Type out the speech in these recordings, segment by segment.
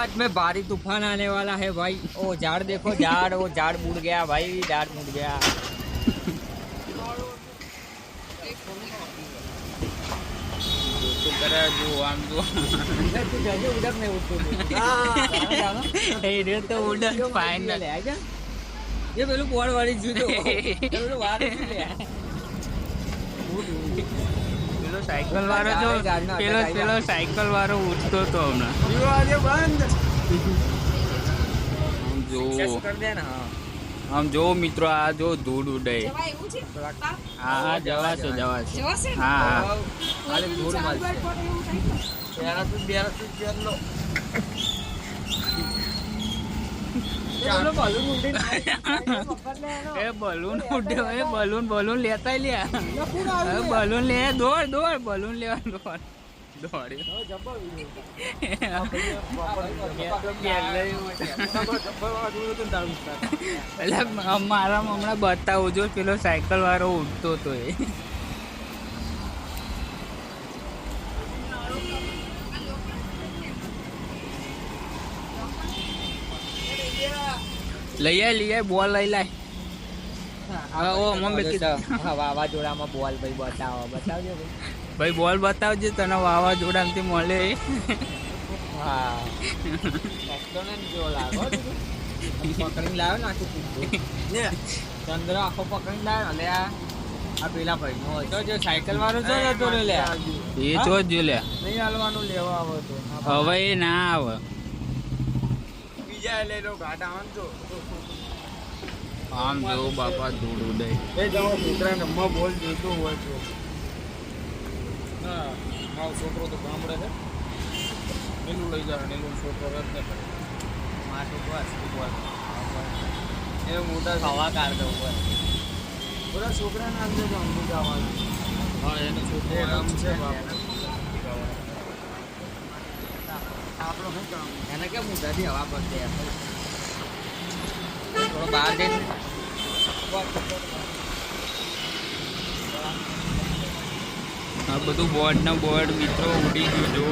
अहमदाबाद में भारी तूफान आने वाला है भाई। ओ झाड़ देखो, झाड़ वो झाड़ मुड़ गया भाई, झाड़ मुड़ गया। जो आम जो उधर नहीं उठते तो उधर फाइनल है क्या? ये पेલું બોર્ડ વાળી જુદો પેલું વાળું શું લે પેલો સાયકલ વાળો જો પેલો સાયકલ વાળો ઉઠતો તો હમણાં આમ જો कर दे ना। हाँ આમ જો મિત્રો આ જો ધૂળ ઉડે હા જવાશે હા હા खाली धूल मार तेरा तो लो balloon उड़े એ બલૂન ઉડ્યો એ બલૂન લેતા લ્યા બલૂન લે દોડ બલૂન લેવા દોડ્યો એટલે મારા હમણાં બતાવું જો પેલો સાયકલ વાળો ઉડતો હતો એ લઈ બોલ લઈ લાય ઓ મમ્મી વાવાઝોડામાં બોલ ભાઈ બતાવજો ભાઈ બોલ બતાવજે તને વાવાઝોડામાંથી મળે હા જો લાગો પકડીને લાવ્યો ને આખું ચંદ્ર આખો પકડીને લાવ્યો લે આ પેલા ભાઈ નો હતો જે સાયકલ વાળો જો હતો લે એ જો જ લે નહીં હાલવાનું લેવા આવો તો હવે એ ના આવે બીજા લઈ લો ઘાટા આમ આમ જો બાપા ધૂળ ઉડે એ જાઓ છોકરા રમવા બોલ જોતો હોય તો ના મારો છોકરો તો ગામડે છે નીલું લઈ જાય નીલું છોકરો રદ ને કરે માથું બસ બોલ એ મોટા હવા કાઢ દઉં હોય બધા છોકરાને અંદર તો અમુક આવવાનું હા એને છોકરો રમ છે આપણો શું કામ એને કેમ મોટાથી હવા પડશે થોડો બહાર જઈને આ બધું બોર્ડ મિત્રો ઉડી ગયું જો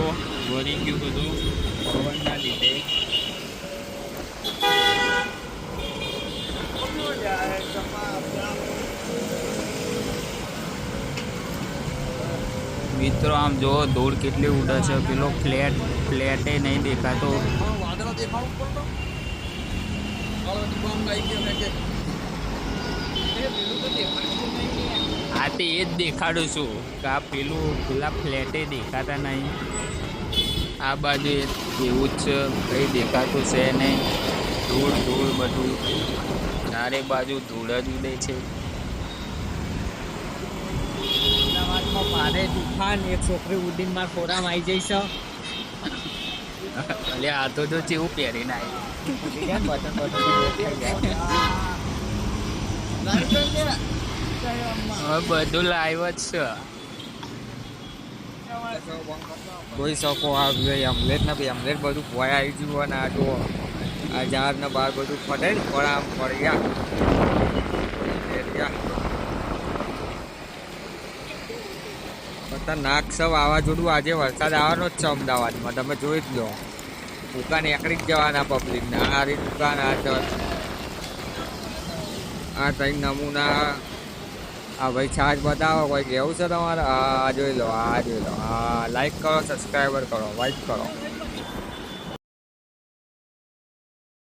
વળી ગયું બધું પવનના લીધે મિત્રો આમ જો ધૂળ કેટલી ઉડે છે પેલો ફ્લેટે નહીં દેખાતો વાદળો દેખાવું પડતો હા તે એ જ દેખાડું છું કે આ પેલા ફ્લેટે દેખાતા નહીં આ બાજુ એવું જ છે કંઈ દેખાતું છે નહીં ધૂળ બધું ચારે બાજુ ધૂળ જ ઉડે છે મારે તુફાન એક છોકરી ઉડીને મારા ખોરામાં આવી જઈશ એટલે આ તો જો ચેવું પહેરીને આવી બધું લાઈવ જ છે જોઈ શકો આ અમલેટ ને ભાઈ અમલેટ બધું ભોય આવી ગયું અને આ જો આ ઝાડ ને બહાર બધું ફટે ને પડ્યા ખતરનાક છે વાવાઝોડું આજે વરસાદ આવવાનો જ છે અમદાવાદમાં તમે જોઈ જ લો દુકાન એકડી જ જવાના પબ્લિકને આ રીત દુકાન આ ત્રણ નમૂના આ ભાઈ છાજ બતાવો કોઈ કેવું છે તમારે આ જોઈ લો હા લાઈક કરો સબસ્ક્રાઈબર કરો વાઇક કરો